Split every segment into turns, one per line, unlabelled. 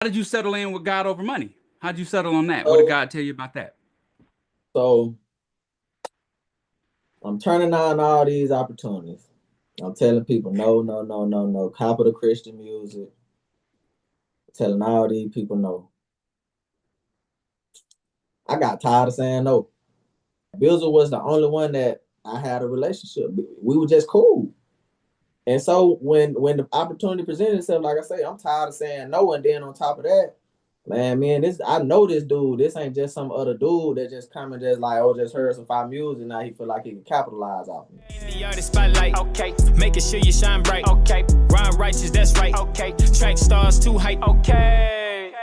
How did you settle in with God over money? How did you settle on that? What did
So,
God tell you about that?
so I'm turning down all these opportunities. I'm telling people no, no, no, no, no. Capital Christian music. Telling all these people no. I got tired of saying no. Bizzle was the only one that I had a relationship. We were just cool. And so when the opportunity presented itself, like I say, I'm tired of saying no. And then on top of that, man, this I know this dude. This ain't just some other dude that just come and just like, oh, just heard some fire music. Now he feel like he can capitalize off me.
The artist spotlight, okay. Making sure you shine bright, okay. Rhyme righteous, that's right, okay. Track stars too hype, okay.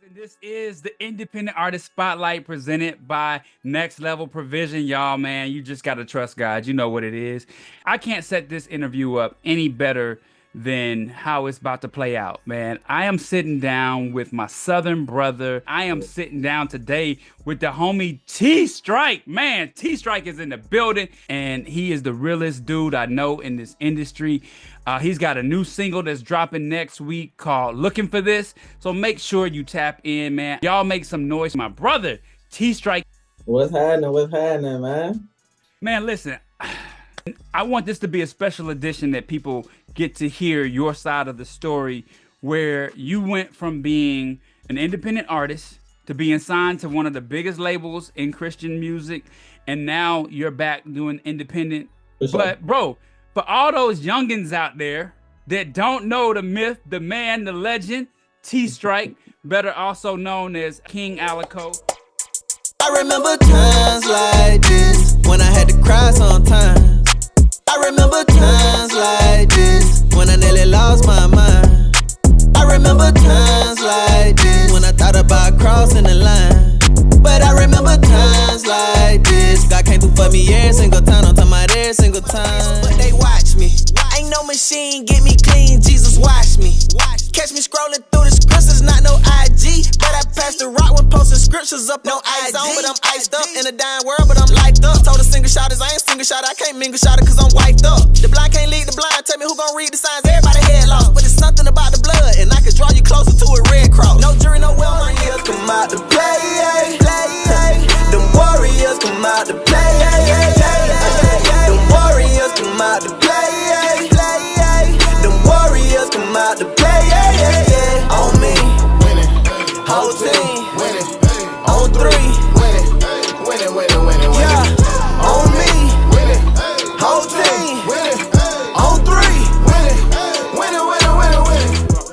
And this is the Independent Artist Spotlight presented by Next Level Provision. Y'all, man, you just got to trust God. You know what it is. I can't set this interview up any better than how it's about to play out, man. I am sitting down with my Southern brother. I am sitting down today with the homie T Strike. Man, T Strike is in the building, and he is the realest dude I know in this industry. He's got a new single that's dropping next week called Looking for This. So make sure you tap in, man. Y'all make some noise. My brother, T Strike.
What's happening? What's happening, man?
Man, listen, I want this to be a special edition that people get to hear your side of the story, where you went from being an independent artist to being signed to one of the biggest labels in Christian music, and now you're back doing independent.
For sure.
But bro, for all those youngins out there that don't know the myth, the man, the legend, T Strike, better also known as King Alico.
I remember times like this when I had to cry sometimes. I remember times like this when I nearly lost my mind. I remember times like this when I thought about crossing the line. But I remember times like this. God came through for me every single time. I'm talking about every single time. But they watch me. Ain't no machine, get me clean. Jesus watch me. Catch me scrolling through the scriptures, not no IG. But I passed the rock when posting scriptures up. No eyes on, but I'm iced up. In a dying world, but I'm lighted up. Told the single shotters, I ain't single shot. I can't mingle shot cause I'm wiped up. The blind can't lead the blind. Tell me who gon' read the signs. Everybody head lost. But it's something about the blood, and I can draw you closer to a red cross. No jury, no well, my ears come out to play. Them warriors come out to play. Them warriors come out to play. Them warriors come out to play. On me, winning. Whole team, winning. On three, winning. Yeah, on me, winning. Whole team, winning. On three, winning.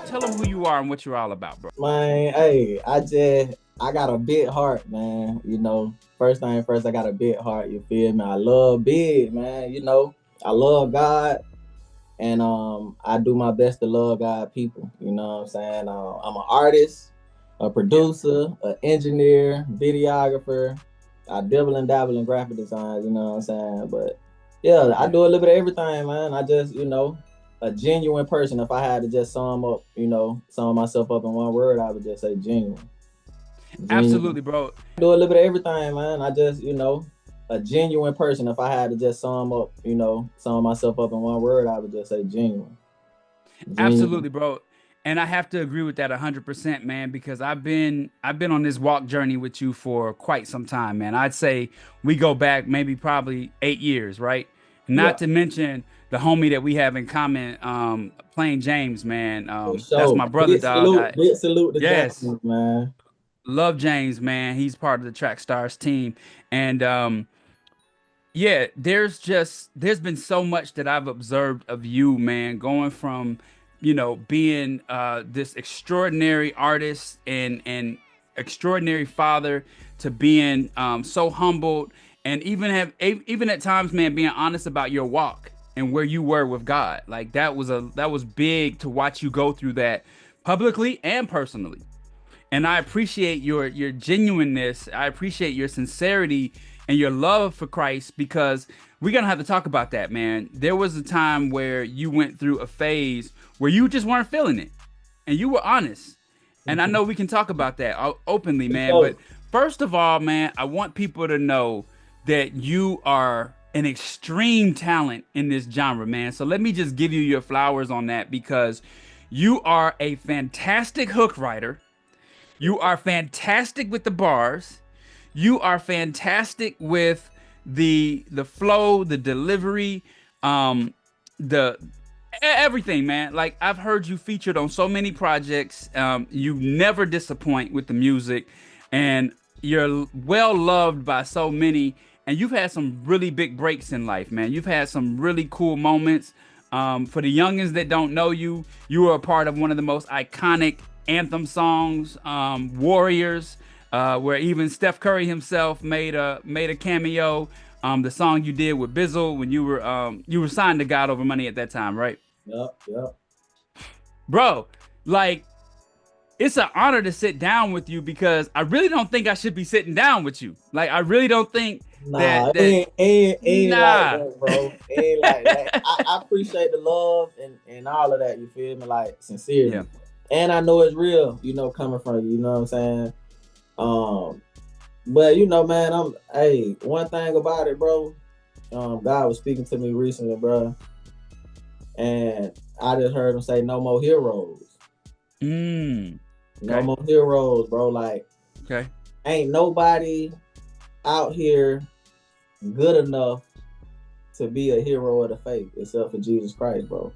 Tell them who you are and what you're all about, bro.
Man, hey, I got a big heart, man. You know, first thing first, I got a big heart. You feel me? I love big, man. You know, I love God, and I do my best to love God people. You know what I'm saying? I'm an artist, a
Yeah.
producer, an engineer, videographer. I dabble and dabble in graphic design. You know what I'm saying? But yeah, I
Yeah.
do a little bit of everything, man. I just, a genuine person. If I had to just sum myself up in one word, I would just say genuine. Genuine.
Absolutely, bro.
Do a little bit of everything, man. I just, a genuine person. If I had to just sum myself up in one word, I would just say genuine. Genuine.
Absolutely, bro. And I have to agree with that 100%, man, because I've been on this walk journey with you for quite some time, man. I'd say we go back maybe probably 8 years, right? Not
Yeah,
to mention the homie that we have in common, playing James, man.
for
That's
sure.
my brother, dog.
Big salute to
Yes,
James, man.
love James, man. He's part of the Track Stars team, and yeah, there's been so much that I've observed of you, man, going from, being this extraordinary artist and extraordinary father to being so humbled, and even at times, man, being honest about your walk and where you were with God. Like that was big to watch you go through that publicly and personally. And I appreciate your genuineness. I appreciate your sincerity and your love for Christ, because we're gonna have to talk about that, man. There was a time where you went through a phase where you just weren't feeling it, and you were honest. And I know we can talk about that openly,
For
man. But
sure.
first of all, man, I want people to know that you are an extreme talent in this genre, man. So let me just give you your flowers on that, because You are a fantastic hook writer. You are fantastic with the bars. You are fantastic with the flow, the delivery, um, the everything, man. Like I've heard you featured on so many projects. You never disappoint with the music, and you're well loved by so many. And you've had some really big breaks in life, man. You've had some really cool moments. For the youngins that don't know you, you were a part of one of the most iconic anthem songs, "Warriors," where even Steph Curry himself made a cameo. The song you did with Bizzle when you were signed to God Over Money at that time, right?
Yep, yep.
Bro, like it's an honor to sit down with you because I really don't think I should be sitting down with you. Like I really don't think
Nah,
that
ain't like
nah.
that, bro. Ain't like that. I appreciate the love and all of that. You feel me? Like
Yeah.
sincerely, and I know it's real. You know, coming from you. You know what I'm saying? Um, but you know, man, hey. One thing about it, bro. God was speaking to me recently, bro, and I just heard him say, "No more heroes.
Mm.
No
Okay.
more heroes, bro. Like,
Okay.
ain't nobody out here good enough to be a hero of the faith except for Jesus Christ, bro."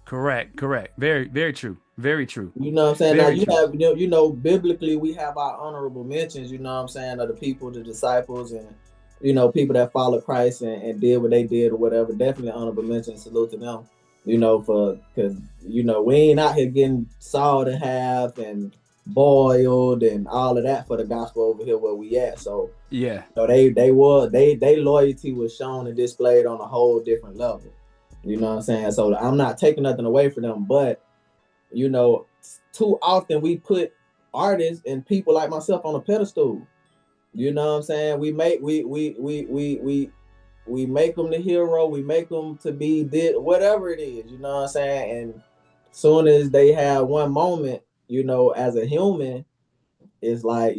Correct. Correct. Very, very true. Very true.
You know what I'm saying? Now
Very
you
true.
have biblically we have our honorable mentions, you know what I'm saying, of the people, the disciples and people that follow Christ and did what they did or whatever. Definitely honorable mention, salute to them, for because we ain't out here getting sawed in half and boiled and all of that for the gospel over here where we at. So
Yeah.
they loyalty was shown and displayed on a whole different level. You know what I'm saying? So I'm not taking nothing away from them, but you know, too often we put artists and people like myself on a pedestal. You know what I'm saying? We make them the hero. We make them to be whatever it is. You know what I'm saying? And soon as they have one moment, as a human, it's like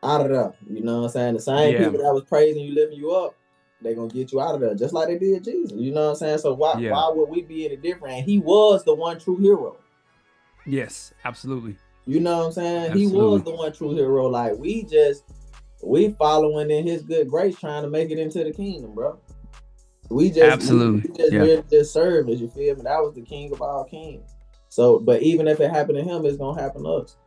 out of there. You know what I'm saying? The same
Yeah.
people that was praising you, lifting you up, they gonna get you out of there, just like they did Jesus. You know what I'm saying? So why
Yeah.
why would we be any different? And he was the one true hero.
Yes. Absolutely.
You know what I'm saying? He was
Absolutely.
the one true hero. Like we following in his good grace, trying to make it into the kingdom, bro. We just we,
Absolutely.
we just
Yeah.
really just service. You feel me? That was the king of all kings. So, but even if it happened to him, it's gonna happen to us.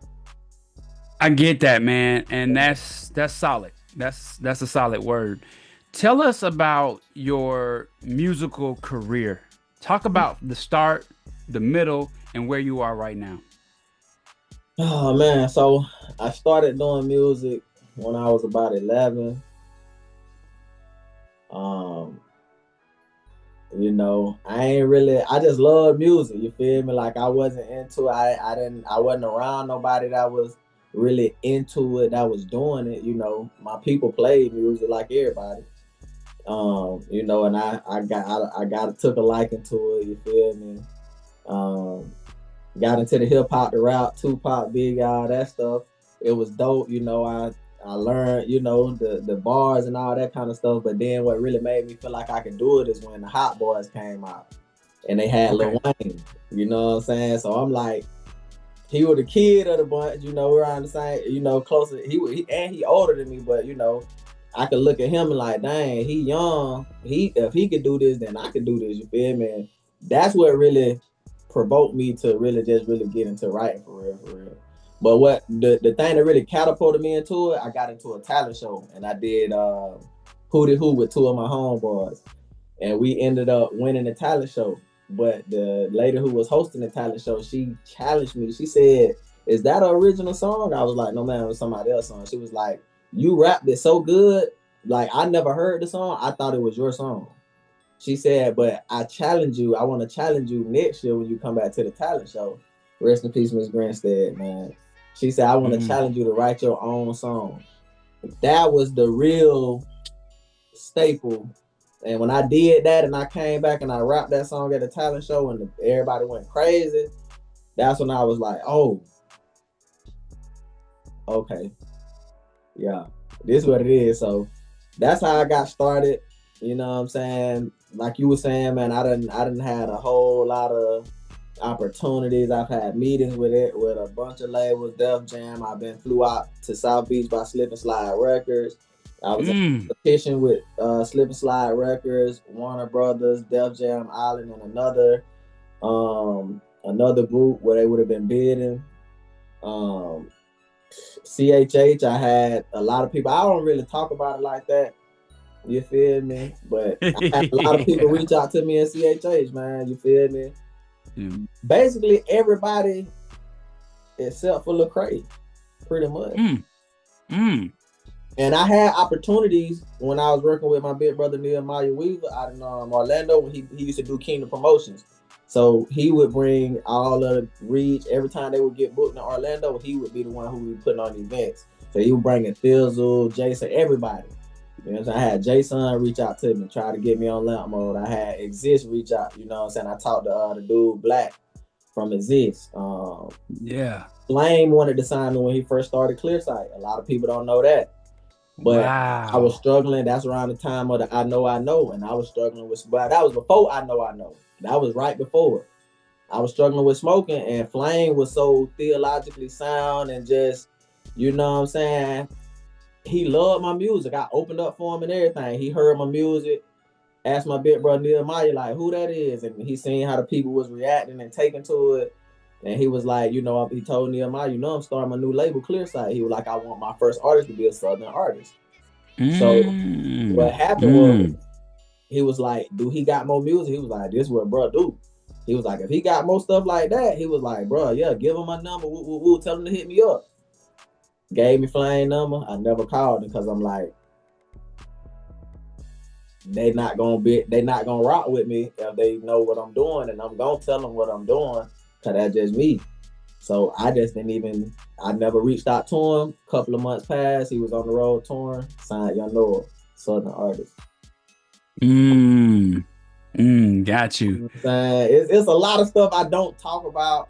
I get that, man, and that's solid. That's a solid word. Tell us about your musical career. Talk about the start, the middle, and where you are right now.
Oh man, so I started doing music when I was about 11. Um, I ain't really. I just love music. You feel me? Like I wasn't into. I didn't. I wasn't around nobody that was really into it. That was doing it. My people played music like everybody. And I took a liking to it. You feel me? Um, got into the hip hop, the rap, Tupac, Big, all that stuff. It was dope. I learned, the bars and all that kind of stuff. But then what really made me feel like I could do it is when the Hot Boys came out and they had
Okay.
Lil Wayne. You know what I'm saying? So I'm like, he was the kid of the bunch. We're on the same, closer. He older than me, but I could look at him and like, dang, he young. If he could do this, then I could do this. You feel me? And that's what really provoked me to really get into writing for real, for real. But what the thing that really catapulted me into it, I got into a talent show and I did Hootie Hoo with two of my homeboys, and we ended up winning the talent show. But the lady who was hosting the talent show, she challenged me. She said, "Is that an original song?" I was like, "No, man, it was somebody else's song." She was like, "You rapped it so good. Like I never heard the song. I thought it was your song." She said, "But I challenge you. I want to challenge you next year when you come back to the talent show." Rest in peace, Miss Grinstead, man. She said, "I want to
Mm.
challenge you to write your own song." That was the real staple. And when I did that and I came back and I rapped that song at the talent show and everybody went crazy, that's when I was like, oh, okay, yeah, this is what it is. So that's how I got started. You know what I'm saying? like you were saying, man, I didn't had a whole lot of opportunities. I've had meetings with a bunch of labels, Def Jam. I've been flew out to South Beach by Slip and Slide Records. I was in
Mm.
competition with Slip and Slide Records, Warner Brothers, Def Jam Island, and another group where they would have been bidding. Um, CHH, I had a lot of people. I don't really talk about it like that. You feel me? But I had a lot of people
Yeah.
reach out to me in CHH, man. You feel me?
Mm.
Basically, everybody except for Lecrae, pretty much.
Mm. Mm.
And I had opportunities when I was working with my big brother Nehemiah Weaver out in Orlando when he used to do Kingdom Promotions. So he would bring all of the reach every time they would get booked in Orlando. He would be the one who would be putting on events. So he would bring in Thizzle, Jason, everybody. You know what I'm saying? I had Jason reach out to me, try to get me on lamp mode. I had Exist reach out. You know what I'm saying? I talked to the dude Black from Exist.
Yeah.
Flame wanted to sign me when he first started Clearsight. A lot of people don't know that. But I was
Wow.
struggling. That's around the time of the I Know, and I was struggling with. But that was before I Know. That was right before. I was struggling with smoking, and Flame was so theologically sound and just, you know what I'm saying. He loved my music. I opened up for him and everything. He heard my music. Asked my big brother Nehemiah like who that is, and he seen how the people was reacting and taking to it. And he was like, he told Nehemiah, I'm starting my new label, Clearsight. He was like, I want my first artist to be a Southern artist. So what
Mm.
happened was,
Mm.
he was like, do he got more music? He was like, this is what bro do. He was like, if he got more stuff like that, he was like, bro, yeah, give him my number. We'll tell him to hit me up. Gave me Flame number. I never called him because I'm like, they not gonna rock with me if they know what I'm doing, and I'm gonna tell them what I'm doing, cause that's just me. So I just I never reached out to him. Couple of months passed, he was on the road touring, signed Young Noah, Southern artist.
Mm. Mm. Got you.
You know what I'm saying? It's a lot of stuff I don't talk about,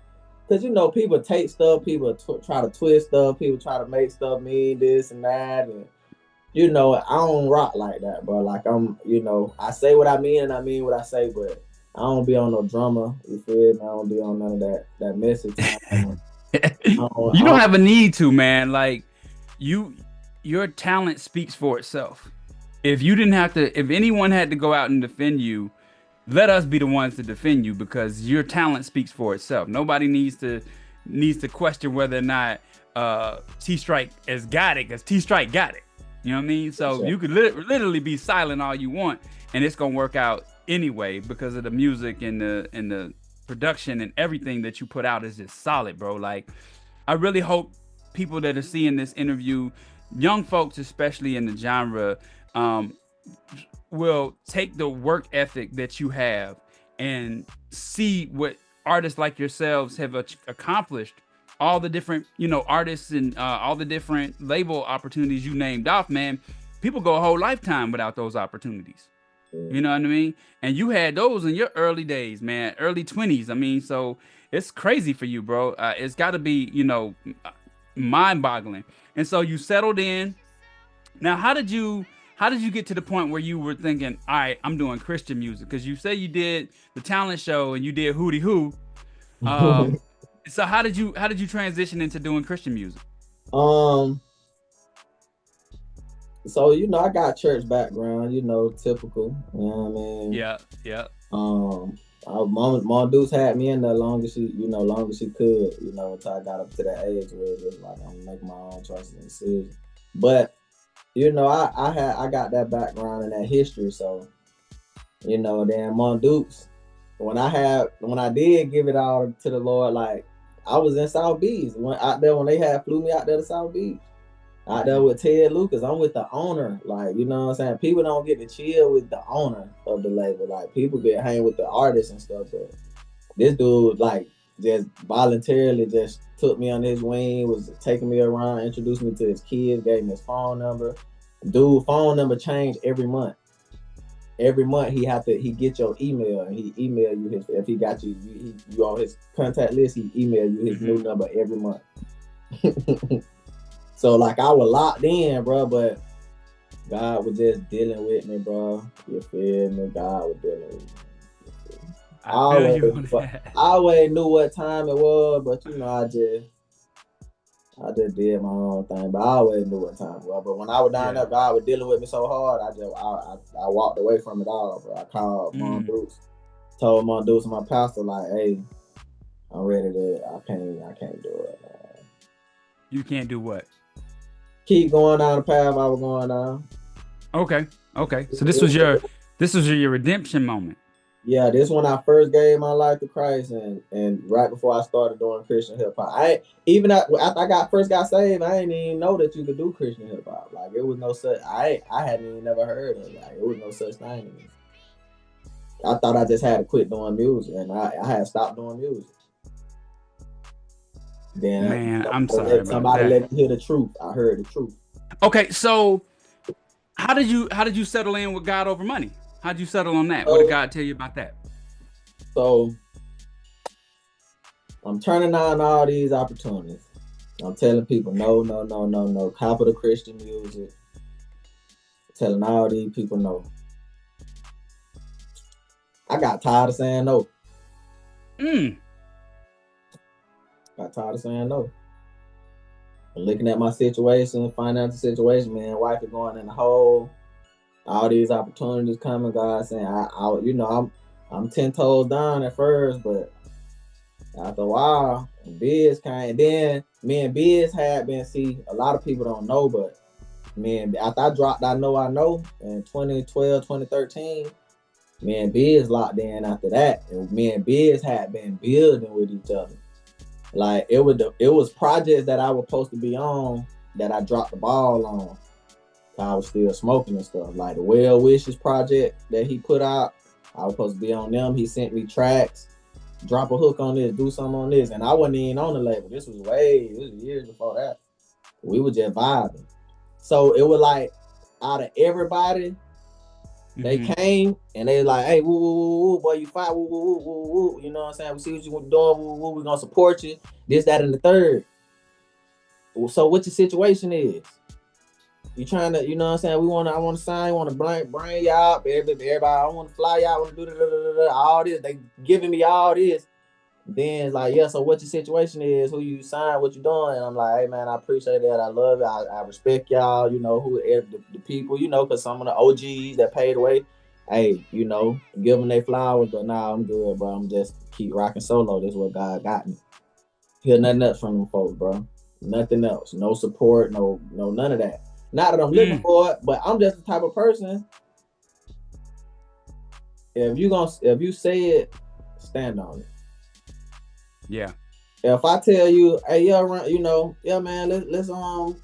cause people take stuff, people try to twist stuff, people try to make stuff mean this and that, and I don't rock like that, bro. Like I say what I mean and I mean what I say, but I don't be on no drama. You feel me? I don't be on none of that messy time.
You don't have a need to, man. Like you, your talent speaks for itself. If you didn't have to, if anyone had to go out and defend you, let us be the ones to defend you because your talent speaks for itself. Nobody needs to question whether or not T Strike has got it because T Strike got it. You know what I mean? So
Sure.
you could literally be silent all you want, and it's gonna work out anyway because of the music and the production and everything that you put out is just solid, bro. Like I really hope people that are seeing this interview, young folks especially in the genre, um, will take the work ethic that you have and see what artists like yourselves have accomplished, all the different artists and all the different label opportunities you named off, man. People go a whole lifetime without those opportunities. You know what I mean? And you had those in your early days, man, early 20s. I mean, so it's crazy for you, bro. It's got to be, mind boggling. And so you settled in. Now, how did you get to the point where you were thinking, all right, I'm doing Christian music? Because you say you did the talent show and you did Hootie Hoo. Um, so how did you transition into doing Christian music?
um, so I got church background, typical. You know what I mean?
Yeah, yeah.
Mom Deuce had me in there long as she could, until I got up to that age where it was like I'm making my own choices and decisions. But I got that background and that history, so then Mom Dukes, when I did give it all to the Lord, like I was in South Beach when they had flew me out there to South Beach. Out there with Ted Lucas, I'm with the owner. Like, you know what I'm saying? People don't get to chill with the owner of the label. Like, people get hang with the artists and stuff. But this dude, like, just voluntarily just took me on his wing, was taking me around, introduced me to his kids, gave me his phone number. Dude, phone number changed every month. Every month he get your email and he email you his, if he got you on his contact list, he email you his new number every month. So like I was locked in, bro, but God was just dealing with me, bro. You feel me? God was dealing with me. I
I feel
always,
you on
but
that.
I always knew what time it was, but I just did my own thing. But I always knew what time it was. But when I was down
Yeah.
there, God was dealing with me so hard, I walked away from it all, bro. I called Mom
Mm.
Dukes, told Mom Dukes and my pastor, like, hey, I'm ready to, I can't do it, man.
You can't do what?
Keep going down the path I was going down.
Okay. Okay. So
It was,
this was your redemption moment.
yeah, this when I first gave my life to Christ, and right before I started doing Christian hip hop. After I first got saved, I didn't even know that you could do Christian hip hop. Like it was no such. I hadn't even never heard of it. Like it was no such thing to me. I thought I just had to quit doing music, and I had stopped doing music. Then
Man, I'm sorry about
somebody
that.
let me hear the truth. I heard the truth.
Okay, so how did you settle in with God over money? How did you settle on that? What did
So
God tell you about that?
so I'm turning down all these opportunities. I'm telling people no, no, no, no, no. Capital Christian music. Telling all these people no. I got tired of saying no.
Mm.
Got tired of saying no. And looking at my situation, financial situation, man, wife is going in the hole. All these opportunities coming, God saying, I'm 10 toes down at first, but after a while, Biz came. Then me and Biz had been, see, a lot of people don't know, but man, after I dropped I Know in 2012, 2013, me and Biz locked in after that. And me and Biz had been building with each other. Like it was projects that I was supposed to be on that I dropped the ball on. I was still smoking and stuff. Like the Well Wishes project that he put out, I was supposed to be on them. He sent me tracks, drop a hook on this, do something on this, and I wasn't even on the label. This was years before that. We were just vibing. So it was like out of everybody, they
Hmm.
came and they like, hey, woo, woo, woo, woo, boy, you fight, woo, woo, woo, woo, woo. You know what I'm saying? We see what you doing, woo, woo, we gonna support you. This, that, and the third. So what your situation is? You trying to, you know what I'm saying? I want to sign, want to bring y'all up, everybody, I want to fly y'all, want to do all this. They giving me all this. Then it's like, yeah, so what your situation is, who you sign, what you doing? And I'm like, hey man, I appreciate that. I love it. I respect y'all, you know, the people, you know, because some of the OGs that paid away, hey, you know, give them their flowers, but nah, I'm good, bro. I'm just keep rocking solo. This is what God got me. Hear nothing else from them folks, bro. Nothing else. No support, no none of that. Not that I'm looking
Mm.
for it, but I'm just the type of person. If you say it, stand on it.
Yeah.
If I tell you, hey, yeah, you know, yeah, man, let's woo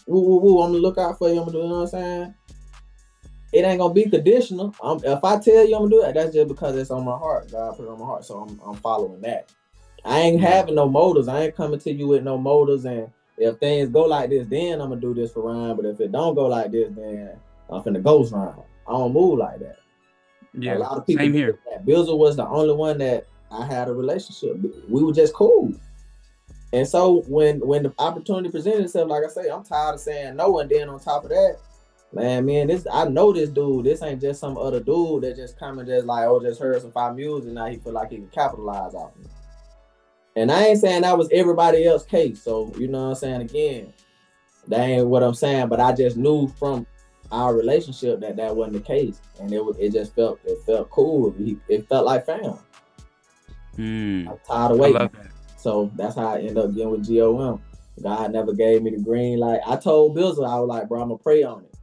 woo woo, I'm gonna look out for you. I'm gonna do, you know what I'm saying? It ain't gonna be conditional. If I tell you I'm gonna do it, that's just because it's on my heart. God put it on my heart, so I'm following that. I ain't
Yeah.
having no motives. I ain't coming to you with no motives. And if things go like this, then I'm gonna do this for Ryan. But if it don't go like this, then I'm finna ghost Ryan. I don't move like that. A
Yeah.
lot of people
Same
do
here.
that. Bizzle was the only one that I had a relationship with. We were just cool. And so when the opportunity presented itself, like I say, I'm tired of saying no. And then on top of that, man, this I know this dude. This ain't just some other dude that just coming just like, oh, just heard some fire music and now he feel like he can capitalize off me. And I ain't saying that was everybody else's case. So you know what I'm saying? Again, that ain't what I'm saying. But I just knew from our relationship that wasn't the case, and it felt cool. It felt like fam.
Mm.
I'm tired of
I
waiting.
love that.
So that's how I ended up getting with GOM. God never gave me the green light. I told Bizzle, I was like, bro, I'm gonna pray on it.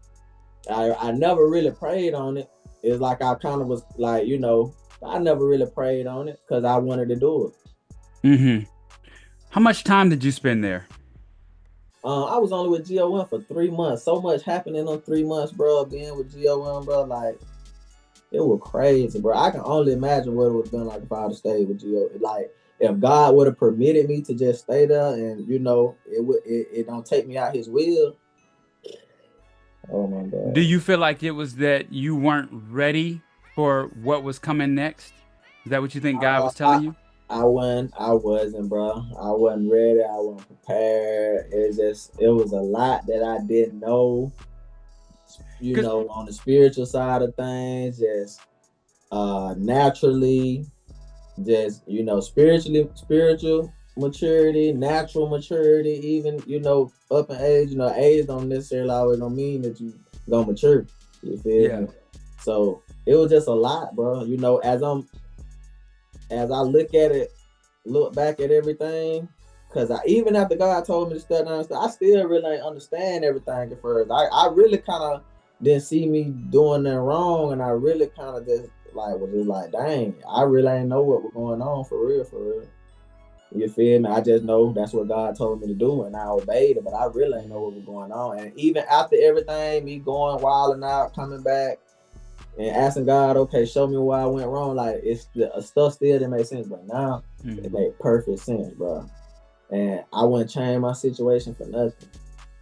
I never really prayed on it. It's like I kind of was like, you know, I never really prayed on it because I wanted to do it.
Hmm. How much time did you spend there?
I was only with GOM for 3 months. So much happened in those 3 months, bro. Being with GOM, bro, like it was crazy, bro. I can only imagine what it would have been like if I had stayed with GO. Like if God would have permitted me to just stay there, and you know, it don't take me out His will. Oh my
Do
God.
you feel like it was that you weren't ready for what was coming next? Is that what you think God
Uh,
was
I
telling you?
I wasn't, bro. I wasn't ready. I wasn't prepared. It was a lot that I didn't know. you
'Cause
know, on the spiritual side of things, just naturally, just you know, spiritual maturity, natural maturity, even you know, up in age, you know, age don't necessarily always don't mean that you gonna mature. You feel
yeah.
me? So it was just a lot, bro. You know, as I look at it, look back at everything, cause I even after God told me to study down, I still really ain't understand everything at first. I really kind of didn't see me doing nothing wrong, and I really kind of just like was just like, dang, I really ain't know what was going on for real, for real. You feel me? I just know that's what God told me to do, and I obeyed it. But I really ain't know what was going on. And even after everything, me going wild and out, coming back, and asking God, okay, show me why I went wrong. Like it's the stuff still didn't make sense, but now it
Mhm.
made perfect sense, bro. And I wouldn't change my situation for nothing.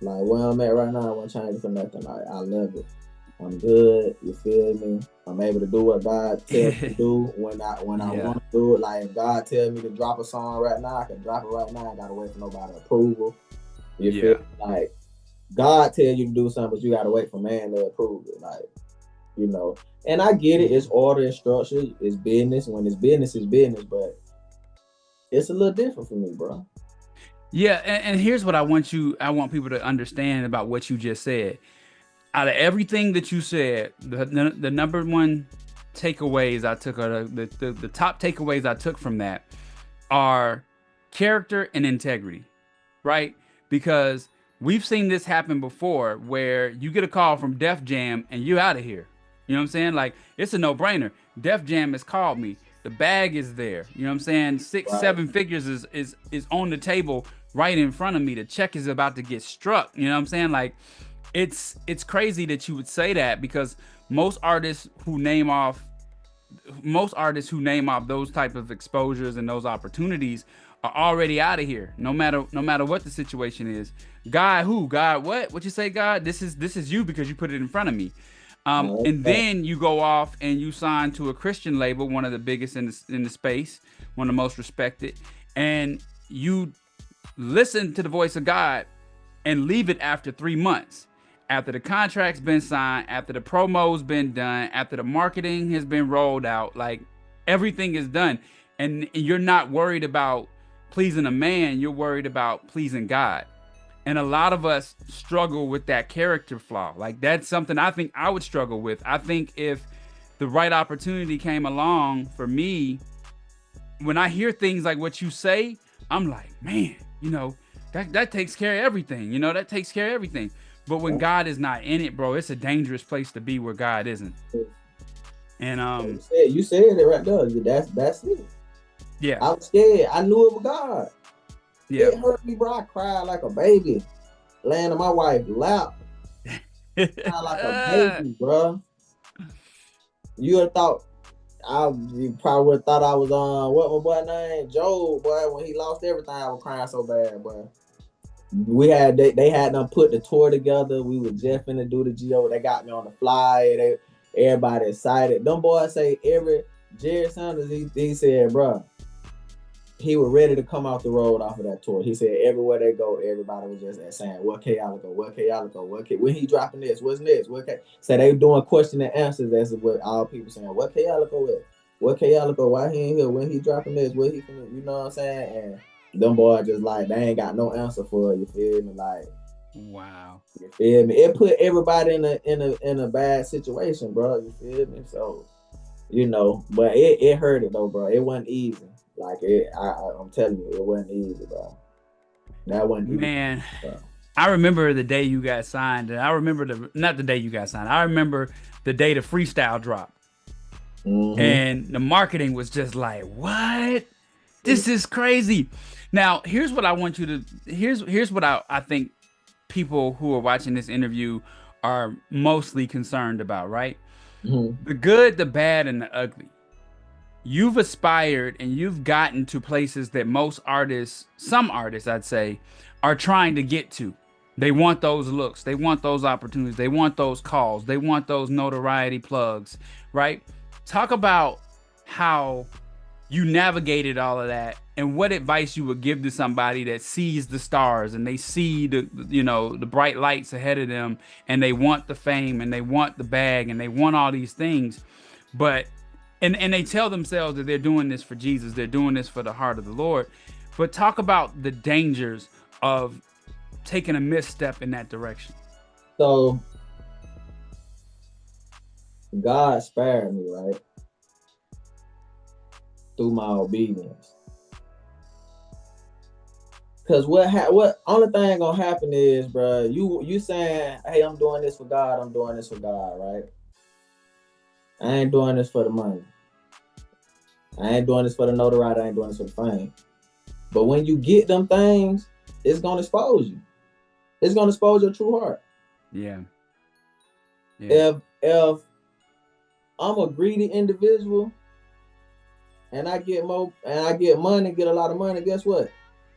Like where I'm at right now, I wouldn't change it for nothing. Like I love it. I'm good. You feel me? I'm able to do what God tells me to do when I
Yeah.
want to do it. Like if God tells me to drop a song right now, I can drop it right now. I gotta wait for nobody approval. You feel
Yeah.
me? Like God tell you to do something, but you gotta wait for man to approve it. Like you know. And I get it. It's
Mhm.
order and structure. It's business. When it's business. But it's a little different for me, bro.
Yeah, and here's what I want people to understand about what you just said. Out of everything that you said, the number one takeaways I took, or the top takeaways I took from that are character and integrity, right? Because we've seen this happen before where you get a call from Def Jam and you out of here. You know what I'm saying? Like it's a no-brainer. Def Jam has called me. The bag is there. You know what I'm saying? Six,
Right.
7 figures is on the table right in front of me. The check is about to get struck. You know what I'm saying? Like it's crazy that you would say that because most artists who name off those type of exposures and those opportunities are already out of here. No matter what the situation is. God who? God what you say, God? This is you because you put it in front of me.
No,
And then you go off and you sign to a Christian label, one of the biggest in the space, one of the most respected, and you listen to the voice of God and leave it after 3 months. After the contract's been signed, after the promo's been done, after the marketing has been rolled out, like everything is done. And you're not worried about pleasing a man, you're worried about pleasing God. And a lot of us struggle with that character flaw. Like that's something I think I would struggle with. I think if the right opportunity came along for me, when I hear things like what you say, I'm like, man, that takes care of everything. That takes care of everything. But when
no.
God is not in it, bro, it's a dangerous place to be where God isn't. And
You said it right there. That's it.
yeah,
I was scared. I knew it was God.
yeah.
It hurt me, bro. I cried like a baby, laying on my wife's lap, cried like a baby, bro. You would have thought you probably would have thought I was on what my boy name Joe, boy. When he lost everything, I was crying so bad, boy. They had them put the tour together. We were just finna do the Go. They got me on the fly. Everybody excited. Them boys say every Jerry Sanders. He said, bro, he was ready to come off the road off of that tour. He said everywhere they go, everybody was just saying, "What Kayalico? What Kayalico? When he dropping this? What's next? What K?" So they doing question and answers. That's what all people saying. What Kayalico is? What Kayalico? Why he ain't here? When he dropping this? What he finna? You know what I'm saying? And them boys just like they ain't got no answer for it. You feel me? Like
Wow.
you feel me? It put everybody in a bad situation, bro. You feel me? So but it hurt it though, bro. It wasn't easy. Like I'm telling you, it wasn't easy, bro. That wasn't easy,
Man,
bro.
I remember the day you got signed, and I remember not the day you got signed. I remember the day the freestyle dropped.
Mm-hmm.
And the marketing was just like, what? This is crazy. Now, here's what I want you to here's what I think people who are watching this interview are mostly concerned about, right?
Mm-hmm.
The good, the bad, and the ugly. You've aspired and you've gotten to places that most artists, some artists I'd say, are trying to get to. They want those looks, they want those opportunities, they want those calls, they want those notoriety plugs, right? Talk about how you navigated all of that and what advice you would give to somebody that sees the stars and they see the bright lights ahead of them, and they want the fame and they want the bag and they want all these things, but and they tell themselves that they're doing this for Jesus, they're doing this for the heart of the Lord, but talk about the dangers of taking a misstep in that direction.
So God spared me, right? Through my obedience. Cause what only thing gonna happen is, bro, you saying, hey, I'm doing this for God, I'm doing this for God, right? I ain't doing this for the money. I ain't doing this for the notoriety, I ain't doing this for the fame. But when you get them things, it's gonna expose you. It's gonna expose your true heart.
Yeah. Yeah.
If I'm a greedy individual and I get money, get a lot of money, guess what?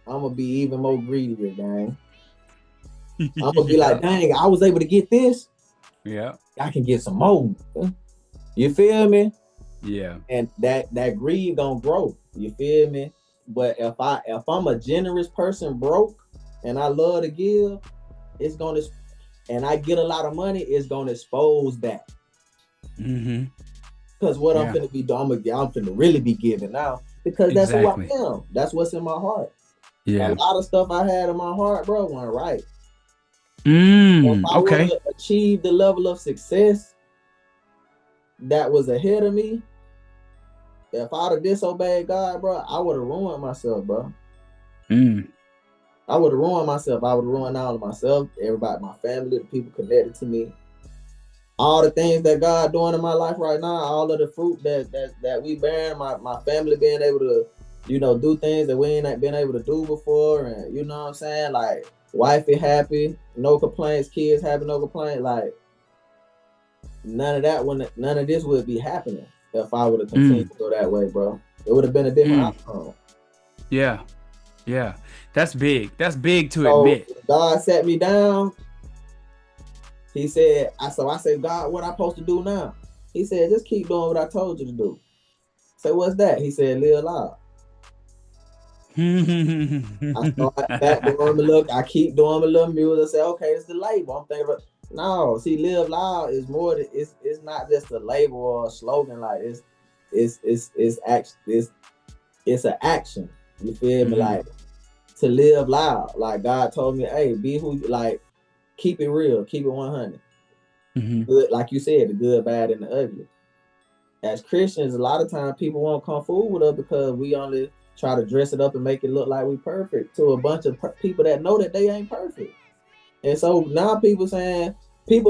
I'm gonna be even more greedier, gang. I'm gonna be like, dang, I was able to get this.
Yeah.
I can get some more. You feel me?
Yeah.
And that greed gonna grow. You feel me? But if I'm a generous person, broke, and I love to give, it's gonna, and I get a lot of money, it's gonna expose that.
Mm-hmm.
Because what I'm
Yeah.
finna be doing, I'm finna really be giving now. Because that's who I
Exactly.
am. That's what's in my heart. A
Yeah.
lot of stuff I had in my heart, bro, wasn't right. If I would
Okay.
have achieved the level of success that was ahead of me, if I'd have disobeyed God, bro, I would have ruined myself, bro.
Mm.
I would have ruined myself. I would have ruined all of myself, everybody, my family, the people connected to me. All the things that God doing in my life right now, all of the fruit that we bearing, my family being able to, do things that we ain't been able to do before, and you know what I'm saying, like wifey happy, no complaints, kids happy, no complaints, like none of this would be happening if I would have continued
Mm.
to go that way, bro. It would have been a different
Mm.
outcome.
Yeah. Yeah. That's big. That's big to
So
admit.
God sat me down. He said, I said, God, what I supposed to do now? He said, just keep doing what I told you to do. So what's that? He said, live loud. I start back doing I keep doing my little music. I say, okay, it's the label. I'm thinking about, no, see, live loud is more than, it's not just a label or a slogan. Like it's an action. You feel me?
Mm-hmm.
Like to live loud. Like God told me, hey, be who you like, keep it real, keep it 100.
Mm-hmm.
Good, like you said, the good, bad, and the ugly. As Christians, a lot of times people won't come forward with us because we only try to dress it up and make it look like we perfect to a bunch of people that know that they ain't perfect. And so now people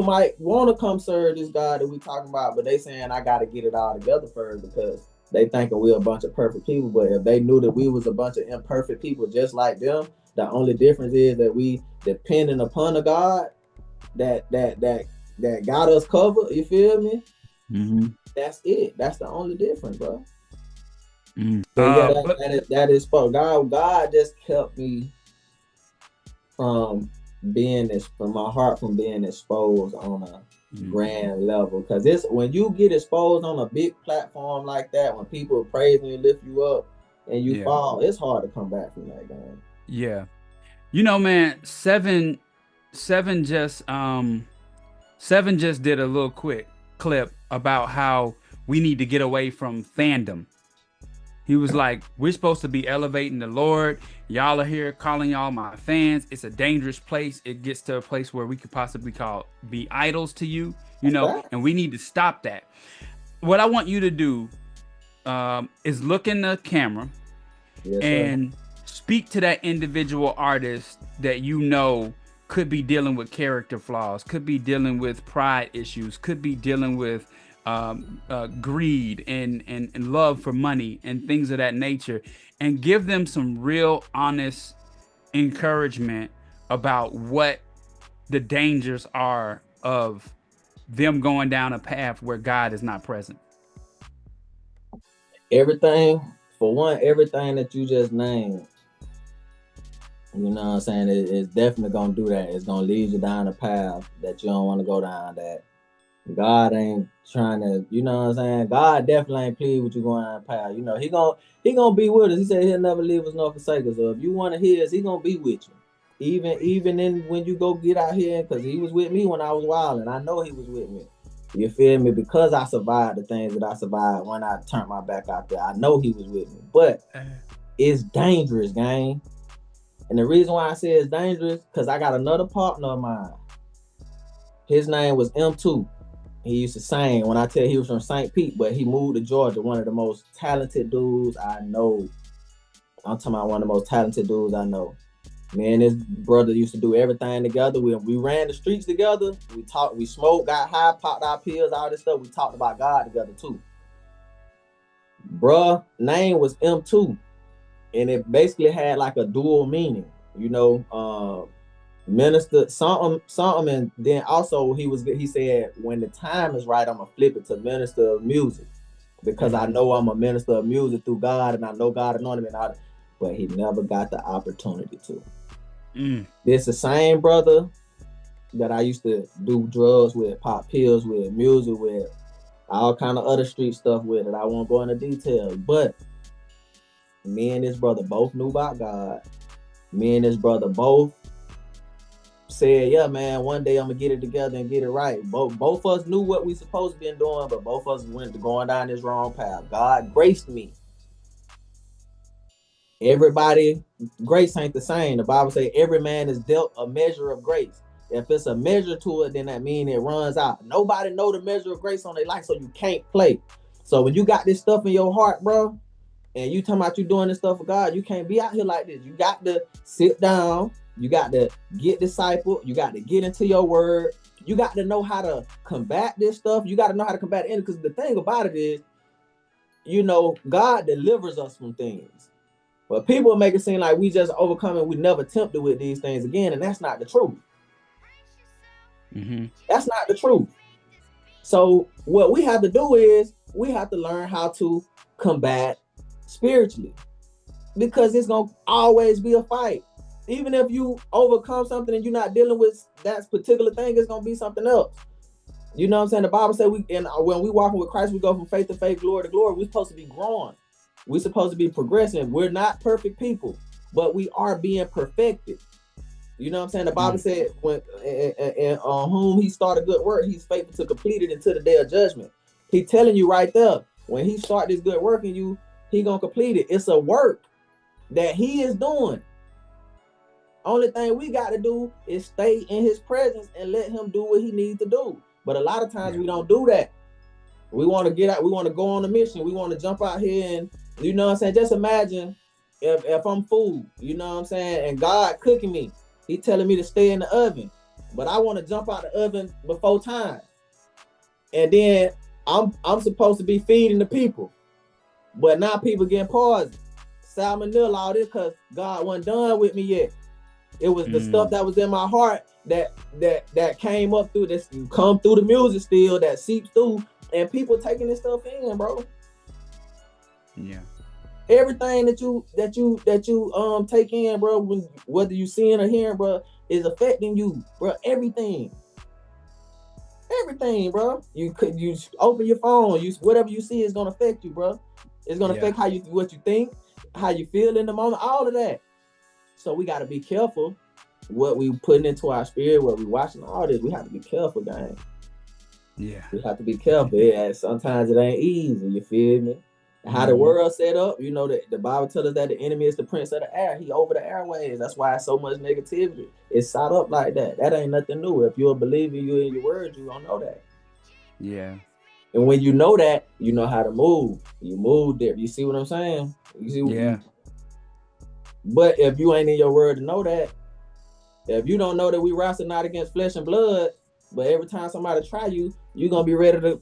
might want to come serve this God that we talking about, but they saying I got to get it all together first because they thinking we're a bunch of perfect people. But if they knew that we was a bunch of imperfect people just like them, the only difference is that we depending upon a God that got us covered. You feel me?
Mm-hmm.
That's it. That's the only difference, bro.
Mm.
But yeah,
But
that is for God. God just kept me from from my heart from being exposed on a grand level. Because it's when you get exposed on a big platform like that, when people praise you and lift you up, and you
yeah.
fall, it's hard to come back from that game.
Yeah. Man, seven just seven just did a little quick clip about how we need to get away from fandom. He was like, we're supposed to be elevating the Lord. Y'all are here calling y'all my fans. It's a dangerous place. It gets to a place where we could possibly be idols to you,
That's
and
facts.
we need to stop that. What I want you to do is look in the camera
Yes, sir.
and speak to that individual artist that could be dealing with character flaws, could be dealing with pride issues, could be dealing with greed and love for money and things of that nature, and give them some real honest encouragement about what the dangers are of them going down a path where God is not present.
Everything for one, everything that you just named. You know what I'm saying? It's definitely gonna do that. It's gonna lead you down a path that you don't want to go down. God ain't trying to, you know what I'm saying? God definitely ain't pleased with you going out of path. You know, he gonna be with us. He said he'll never leave us nor forsake us. So if you want to hear us, he gonna be with you. Even in when you go get out here, because he was with me when I was wild, and I know he was with me. You feel me? Because I survived the things that I survived when I turned my back out there. I know he was with me. But it's dangerous, gang. And the reason why I say it's dangerous, because I got another partner of mine. His name was M2. He used to sing. When I tell you he was from St. Pete, but he moved to Georgia. One of the most talented dudes I know. I'm talking about one of the most talented dudes I know. Me and his brother used to do everything together. We ran the streets together. We talked, we smoked, got high, popped our pills, all this stuff. We talked about God together too. Bruh, name was M2. And it basically had like a dual meaning, you know. Minister something, and then also he said when the time is right, I'm gonna flip it to minister of music because I know I'm a minister of music through God, and I know God anointed me and all that, but he never got the opportunity to. This the same brother that I used to do drugs with, pop pills with, music with, all kind of other street stuff with, that I won't go into details. But me and his brother both knew about God. Me and his brother both said, yeah, man, one day I'm gonna get it together and get it right. Both of us knew what we supposed to be doing, but both of us went to going down this wrong path. God graced me. Everybody, grace ain't the same. The Bible say every man is dealt a measure of grace. If it's a measure to it, then that means it runs out. Nobody know the measure of grace on their life, so you can't play. So when you got this stuff in your heart, bro, and you talking about you doing this stuff for God, you can't be out here like this. You got to sit down. You got to get discipled. You got to get into your word. You got to know how to combat this stuff. You got to know how to combat it. Because the thing about it is, you know, God delivers us from things. But people make it seem like we just overcome and we never tempted with these things again. And that's not the truth. That's not the truth. So what we have to do is we have to learn how to combat spiritually, because it's gonna always be a fight. Even if you overcome something and you're not dealing with that particular thing, it's gonna be something else. You know what I'm saying? The Bible said when we walking with Christ, we go from faith to faith, glory to glory. We're supposed to be growing. We're supposed to be progressing. We're not perfect people, but we are being perfected. You know what I'm saying? The Bible said when on whom he started good work, he's faithful to complete it until the day of judgment. He telling you right there, when he start this good work in you, he gonna complete it. It's a work that he is doing. Only thing we got to do is stay in his presence and let him do what he needs to do. But a lot of times we don't do that. We want to get out, we want to go on a mission, we want to jump out here and, you know what I'm saying? Just imagine if I'm food, you know what I'm saying, and God cooking me. He telling me to stay in the oven, but I want to jump out the oven before time. And then I'm supposed to be feeding the people. But now people getting poisoned. Salmonella, all this, because God wasn't done with me yet. It was the stuff that was in my heart that came up through this, come through the music still, that seeps through, and people taking this stuff in, bro.
Yeah.
Everything that you take in, bro, whether you seeing or hearing, bro, is affecting you, bro. Everything, bro. You open your phone, whatever you see is gonna affect you, bro. It's gonna affect what you think, how you feel in the moment, all of that. So we got to be careful what we putting into our spirit, what we watching, all this. We have to be careful, gang.
Yeah.
We have to be careful. Yeah, sometimes it ain't easy. You feel me? How the world set up, you know, the Bible tells us that the enemy is the prince of the air. He over the airways. That's why so much negativity. It's set up like that. That ain't nothing new. If you're a believer, you in your word, you don't know that.
Yeah.
And when you know that, you know how to move. You move there. You see what I'm saying? You see? But if you ain't in your word to know that, if you don't know that we wrestle not against flesh and blood, but every time somebody try you, you're gonna be ready to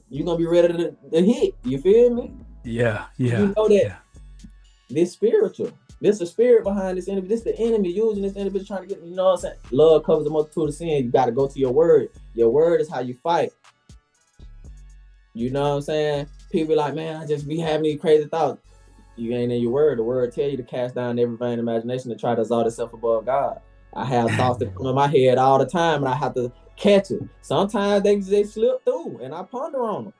hit. You feel me?
Yeah.
You know that this spiritual. There's a spirit behind this enemy. This the enemy using this enemy trying to get, you know what I'm saying? Love covers the multitude of sin. You gotta go to your word. Your word is how you fight. You know what I'm saying? People be like, man, I just be having these crazy thoughts. You ain't in your word. The word tell you to cast down every vain imagination to try to exalt itself above God. I have thoughts that come in my head all the time, and I have to catch it. Sometimes they slip through, and I ponder on them.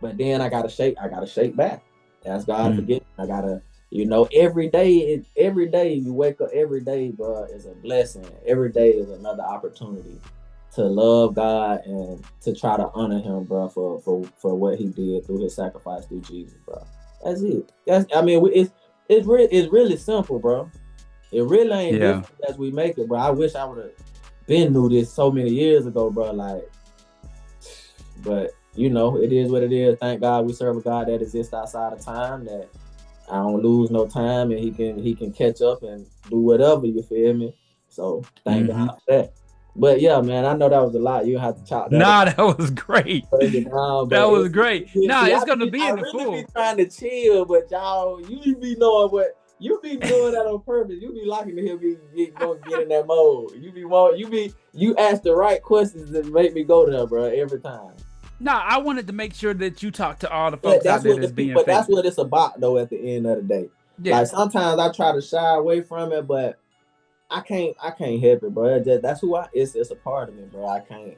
But then I gotta shake back. Ask God to forgive me. I gotta, every day you wake up, every day, bro, is a blessing. Every day is another opportunity to love God and to try to honor Him, bro, for what He did through His sacrifice through Jesus, bro. That's it. It's really simple, bro. It really ain't
Yeah.
difficult as we make it, bro. I wish I would have been knew this so many years ago, bro. Like, but it is what it is. Thank God we serve a God that exists outside of time, that I don't lose no time, and he can catch up and do whatever, you feel me? So thank God for that. But yeah, man, I know that was a lot. You have to chop that up,
Nah, that was great.
break it down.
That
But
was great. Nah,
see,
it's gonna be
I
in the
really
full.
be trying to chill, but y'all, you be knowing what you be doing that on purpose. You be liking to hear me get in that mode. You ask the right questions that make me go there, bro, every time.
Nah, I wanted to make sure that you talk to all the
But
folks out there that's being fake.
that's what it's about, though. At the end of the day,
Yeah.
like sometimes I try to shy away from it, but I can't help it, bro. That's who it's a part of me, bro. I can't.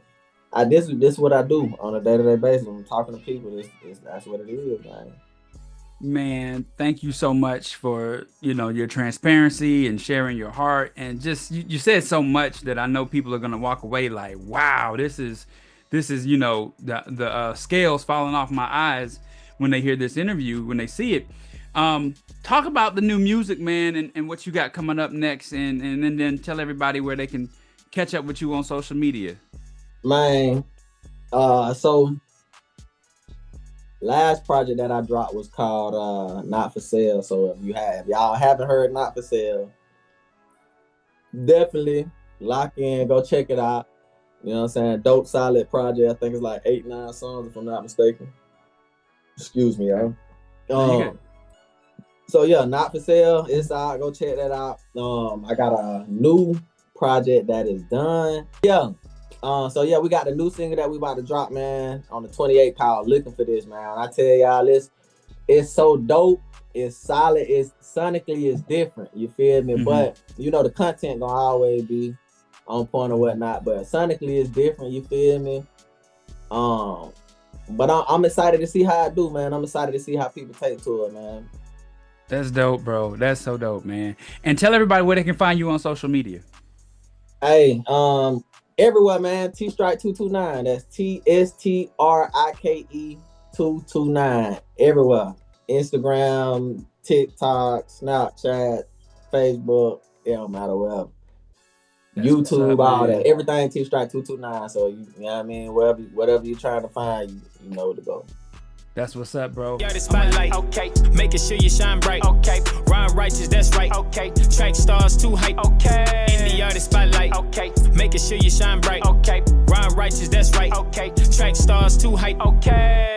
This is what I do on a day-to-day basis. When I'm talking to people, that's what it is, man.
Man, thank you so much for, your transparency and sharing your heart. And just you said so much that I know people are gonna walk away like, wow, this is the scales falling off my eyes when they hear this interview, when they see it. Talk about the new music, man, and what you got coming up next, and then tell everybody where they can catch up with you on social media.
Man, so last project that I dropped was called Not For Sale. So if y'all haven't heard Not For Sale, definitely lock in, go check it out. You know what I'm saying? Dope, solid project. I think it's like 8-9 songs, if I'm not mistaken. Excuse me, y'all. So yeah, Not For Sale, it's out. Go check that out. I got a new project that is done. Yeah. So yeah, we got the new single that we about to drop, man, on the 28th called Looking For This, man. I tell y'all, it's so dope, it's solid, it's sonically it's different, you feel me? But the content gonna always be on point or whatnot, but sonically it's different, you feel me? But I'm excited to see how I do, man. I'm excited to see how people take to it, man.
That's dope, bro. That's so dope, man. And tell everybody where they can find you on social media.
Hey, everywhere, man. T-Strike 229. That's TSTRIKE 229. Everywhere. Instagram, TikTok, Snapchat, Facebook. It don't matter where. YouTube, all that. Everything T-Strike 229. So you know what I mean? Whatever you're trying to find, you know where to go.
That's what's up, bro.
The spotlight, okay. Making sure you shine bright, okay. Rhyme righteous, that's right, okay. Track stars too hype, okay. In the artist spotlight, okay. Making sure you shine bright, okay. Rhyme righteous, that's right, okay. Track stars too hype, okay.